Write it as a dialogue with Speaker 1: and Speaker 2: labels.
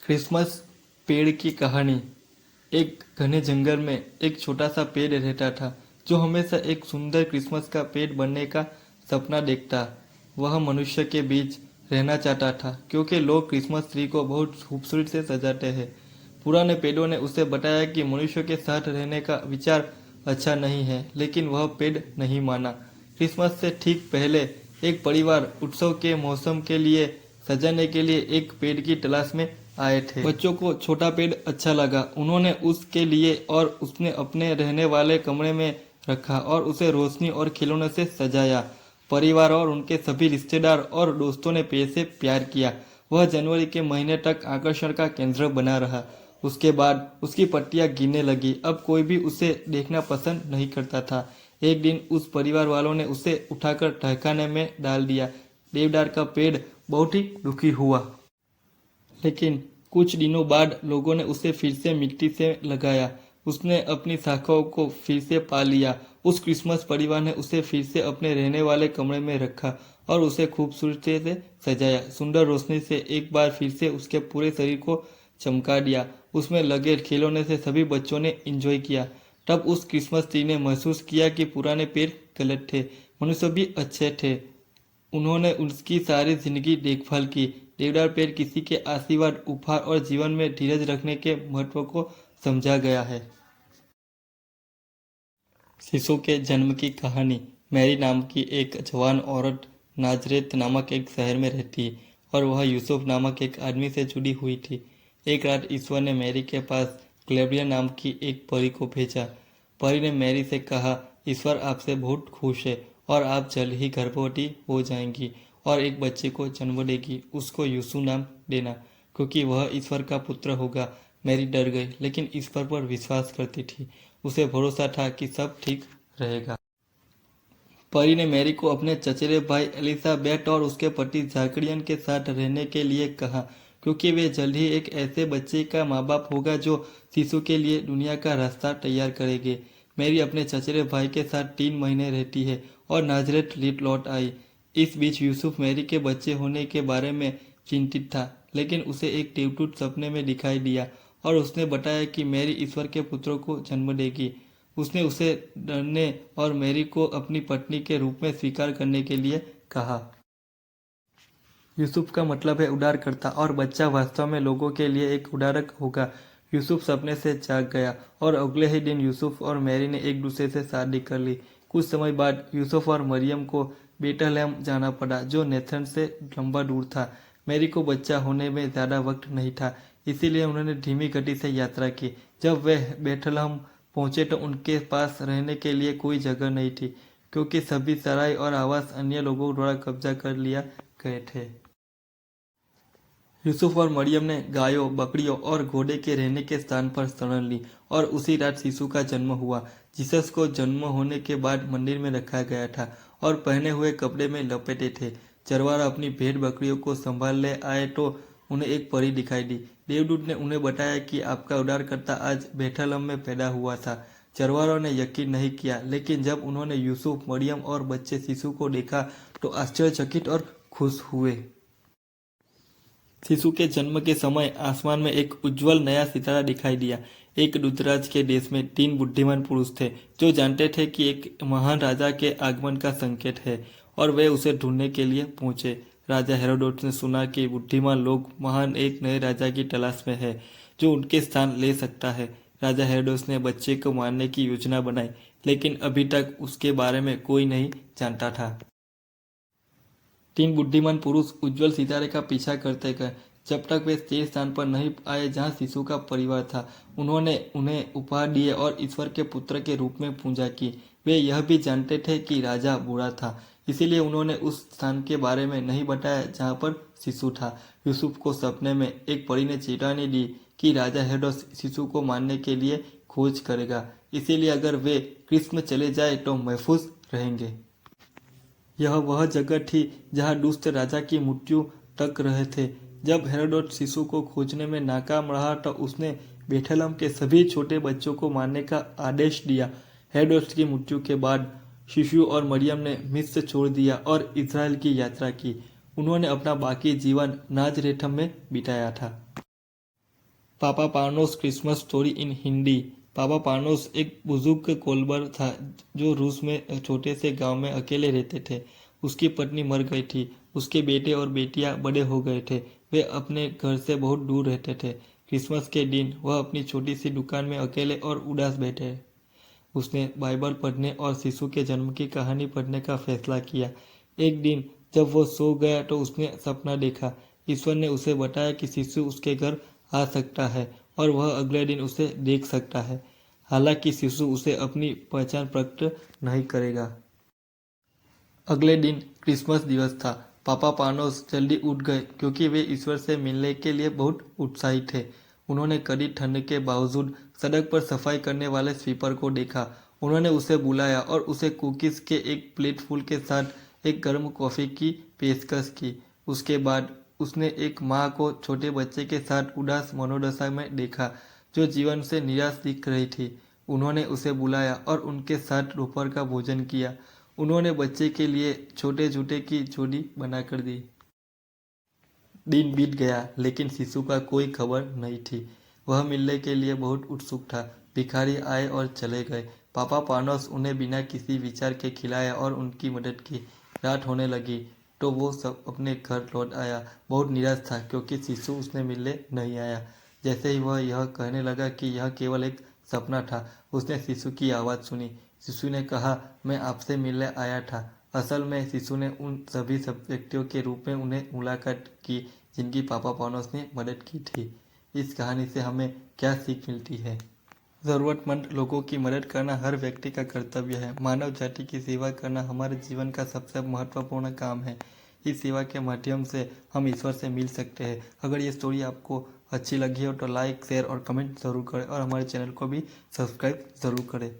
Speaker 1: Christmas पेड़ की कहानी। एक घने जंगल में एक छोटा सा पेड़ रहता था जो हमेशा एक सुंदर क्रिसमस का पेड़ बनने का सपना देखता। वह मनुष्य के बीच रहना चाहता था क्योंकि लोग क्रिसमस ट्री को बहुत खूबसूरत से सजाते हैं। पुराने पेड़ों ने उसे बताया कि मनुष्य के साथ रहने का विचार अच्छा नहीं है, लेकिन वह पेड़ नहीं माना। क्रिसमस से ठीक पहले एक परिवार उत्सव के मौसम के लिए सजाने के लिए एक पेड़ की तलाश में आए थे। बच्चों को छोटा पेड़ अच्छा लगा। उन्होंने उसके लिए और उसने अपने रहने वाले कमरे में रखा और उसे रोशनी और खिलौनों से सजाया। परिवार और उनके सभी रिश्तेदार और दोस्तों ने पेड़ से प्यार किया। वह जनवरी के महीने तक आकर्षण का केंद्र बना रहा। उसके बाद उसकी पत्तियां गिरने लगी। अब कोई भी उसे देखना पसंद नहीं करता था। एक दिन उस परिवार वालों ने उसे उठाकर तहखाने में डाल दिया। देवदार का पेड़ बहुत ही दुखी हुआ, लेकिन कुछ दिनों बाद लोगों ने उसे फिर से मिट्टी से लगाया। उसने अपनी शाखाओं को फिर से पा लिया। उस क्रिसमस परिवार ने उसे फिर से अपने रहने वाले कमरे में रखा और उसे खूबसूरती से सजाया। सुंदर रोशनी से एक बार फिर से उसके पूरे शरीर को चमका दिया। उसमें लगे खिलौने से सभी बच्चों ने एंजॉय किया। तब उस क्रिसमस ट्री ने महसूस किया कि पुराने पेड़ गलत थे, मनुष्य भी अच्छे थे। उन्होंने उसकी सारी जिंदगी देखभाल की। देवदार पेड़ किसी के आशीर्वाद, उपहार और जीवन में धीरज रखने के महत्व को समझा गया है। शिशु के जन्म की कहानी। मैरी नाम की एक जवान औरत नाजरेत नामक एक शहर में रहती और वह यूसुफ नामक एक आदमी से जुड़ी हुई थी। एक रात ईश्वर ने मैरी के पास ग्लेबिया नाम की एक परी को भेजा। परी ने मैरी से कहा, ईश्वर आपसे बहुत खुश है और आप जल्द ही गर्भवती हो जाएंगी और एक बच्चे को जन्म देगी। उसको यूसुफ नाम देना, क्योंकि वह ईश्वर का पुत्र होगा। मैरी डर गई, लेकिन ईश्वर पर विश्वास करती थी। उसे भरोसा था कि सब ठीक रहेगा। परी ने मैरी को अपने चचेरे भाई एलिजाबेथ और उसके पति जकरियन के साथ रहने के लिए कहा, क्योंकि वे जल्द ही एक ऐसे बच्चे का माँ बाप होगा जो शिशु के लिए दुनिया का रास्ता तैयार करेंगे। मैरी अपने चचेरे भाई के साथ 3 महीने रहती है और नाजरेत लौट आई। इस बीच यूसुफ मैरी के बच्चे होने के बारे में चिंतित था, लेकिन उसे एक देवदूत सपने में दिखाई दिया और उसने बताया कि मैरी ईश्वर के पुत्रों को जन्म देगी। उसने उसे डरने और मैरी को अपनी पत्नी के रूप में स्वीकार करने के लिए कहा। यूसुफ का मतलब है उद्धारकर्ता और बच्चा वास्तव में लोगों के लिए एक उद्धारक होगा। यूसुफ सपने से जाग गया और अगले ही दिन यूसुफ और मैरी ने एक दूसरे से शादी कर ली। कुछ समय बाद यूसुफ और मरियम को बेथलेहम जाना पड़ा, जो नेथन से लंबा दूर था। मैरी को बच्चा होने में ज़्यादा वक्त नहीं था, इसीलिए उन्होंने धीमी गति से यात्रा की। जब वे बेथलेहम पहुंचे तो उनके पास रहने के लिए कोई जगह नहीं थी, क्योंकि सभी सराय और आवास अन्य लोगों द्वारा कब्जा कर लिया गए थे। यूसुफ और मरियम ने गायों, बकरियों और घोड़े के रहने के स्थान पर शरण ली और उसी रात शिशु का जन्म हुआ। जीसस को जन्म होने के बाद मंदिर में रखा गया था और पहने हुए कपड़े में लपेटे थे। चरवाहा अपनी भेड़ बकरियों को संभाल ले आए तो उन्हें एक परी दिखाई दी। देवदूत ने उन्हें बताया कि आपका उद्धारकर्ता आज बेथलेहम में पैदा हुआ था। चरवारों ने यकीन नहीं किया, लेकिन जब उन्होंने यूसुफ, मरियम और बच्चे शिशु को देखा तो आश्चर्यचकित और खुश हुए। शिशु के जन्म के समय आसमान में एक उज्जवल नया सितारा दिखाई दिया। एक दूतराज के देश में 3 बुद्धिमान पुरुष थे जो जानते थे कि एक महान राजा के आगमन का संकेत है, और वे उसे ढूंढने के लिए पहुंचे। राजा हेरोदेस ने सुना कि बुद्धिमान लोग महान एक नए राजा की तलाश में है जो उनके स्थान ले सकता है। राजा हेरोदेस ने बच्चे को मारने की योजना बनाई, लेकिन अभी तक उसके बारे में कोई नहीं जानता था। 3 बुद्धिमान पुरुष उज्जवल सितारे का पीछा करते गए जब तक वे स्थिर स्थान पर नहीं आए जहां शिशु का परिवार था। उन्होंने उन्हें उपहार दिए और ईश्वर के पुत्र के रूप में पूजा की। वे यह भी जानते थे कि राजा बूढ़ा था, इसीलिए उन्होंने उस स्थान के बारे में नहीं बताया जहां पर शिशु था। यूसुफ को सपने में एक परी ने चेतावनी दी कि राजा हेरोदेस शिशु को मारने के लिए खोज करेगा, इसीलिए अगर वे कृष्ण चले जाए तो महफूज रहेंगे। यह वह जगह थी जहां दुष्ट राजा की मृत्यु तक रहे थे। जब हेरोदेस शिशु को खोजने में नाकाम रहा तो उसने बेथलेहम के सभी छोटे बच्चों को मारने का आदेश दिया। हेरोदेस की मृत्यु के बाद शिशु और मरियम ने मिस्र छोड़ दिया और इज़राइल की यात्रा की। उन्होंने अपना बाकी जीवन नाजरेथम में बिताया था। पापा पानोस क्रिसमस स्टोरी इन हिंदी। पापा पानोस एक बुजुर्ग कोल्बर था जो रूस में छोटे से गांव में अकेले रहते थे। उसकी पत्नी मर गई थी। उसके बेटे और बेटियां बड़े हो गए थे। वे अपने घर से बहुत दूर रहते थे। क्रिसमस के दिन वह अपनी छोटी सी दुकान में अकेले और उदास बैठे। उसने बाइबल पढ़ने और शिशु के जन्म की कहानी पढ़ने का फैसला किया। एक दिन जब वो सो गया तो उसने सपना देखा। ईश्वर ने उसे बताया कि शिशु उसके घर आ सकता है और वह अगले दिन उसे देख सकता है। हालांकि शिशु उसे अपनी पहचान प्रकट नहीं करेगा। अगले दिन क्रिसमस दिवस था। पापा पानोस जल्दी उठ गए क्योंकि वे ईश्वर से मिलने के लिए बहुत उत्साहित थे। उन्होंने कड़ी ठंड के बावजूद सड़क पर सफाई करने वाले स्वीपर को देखा। उन्होंने उसे बुलाया और उसे कुकीज़ के एक प्लेट फूल के साथ एक गर्म कॉफ़ी की पेशकश की। उसके बाद उसने एक माँ को छोटे बच्चे के साथ उदास मनोदशा में देखा जो जीवन से निराश दिख रही थी। उन्होंने उसे बुलाया और उनके साथ दोपहर का भोजन किया। उन्होंने बच्चे के लिए छोटे जूते की जोड़ी बनाकर दी। दिन बीत गया लेकिन शिशु का कोई खबर नहीं थी। वह मिलने के लिए बहुत उत्सुक था। भिखारी आए और चले गए। पापा पानोस उन्हें बिना किसी विचार के खिलाया और उनकी मदद की। रात होने लगी तो वो सब अपने घर लौट आया। बहुत निराश था क्योंकि शिशु उसने मिलने नहीं आया। जैसे ही वह यह कहने लगा कि यह केवल एक सपना था, उसने शिशु की आवाज़ सुनी। शिशु ने कहा, मैं आपसे मिलने आया था। असल में शिशु ने उन सभी सब व्यक्तियों के रूप में उन्हें मुलाकात की जिनकी पापा पानोस ने मदद की थी। इस कहानी से हमें क्या सीख मिलती है? ज़रूरतमंद लोगों की मदद करना हर व्यक्ति का कर्तव्य है। मानव जाति की सेवा करना हमारे जीवन का सबसे महत्वपूर्ण काम है। इस सेवा के माध्यम से हम ईश्वर से मिल सकते हैं। अगर ये स्टोरी आपको अच्छी लगी हो तो लाइक, शेयर और कमेंट ज़रूर करें और हमारे चैनल को भी सब्सक्राइब ज़रूर करें।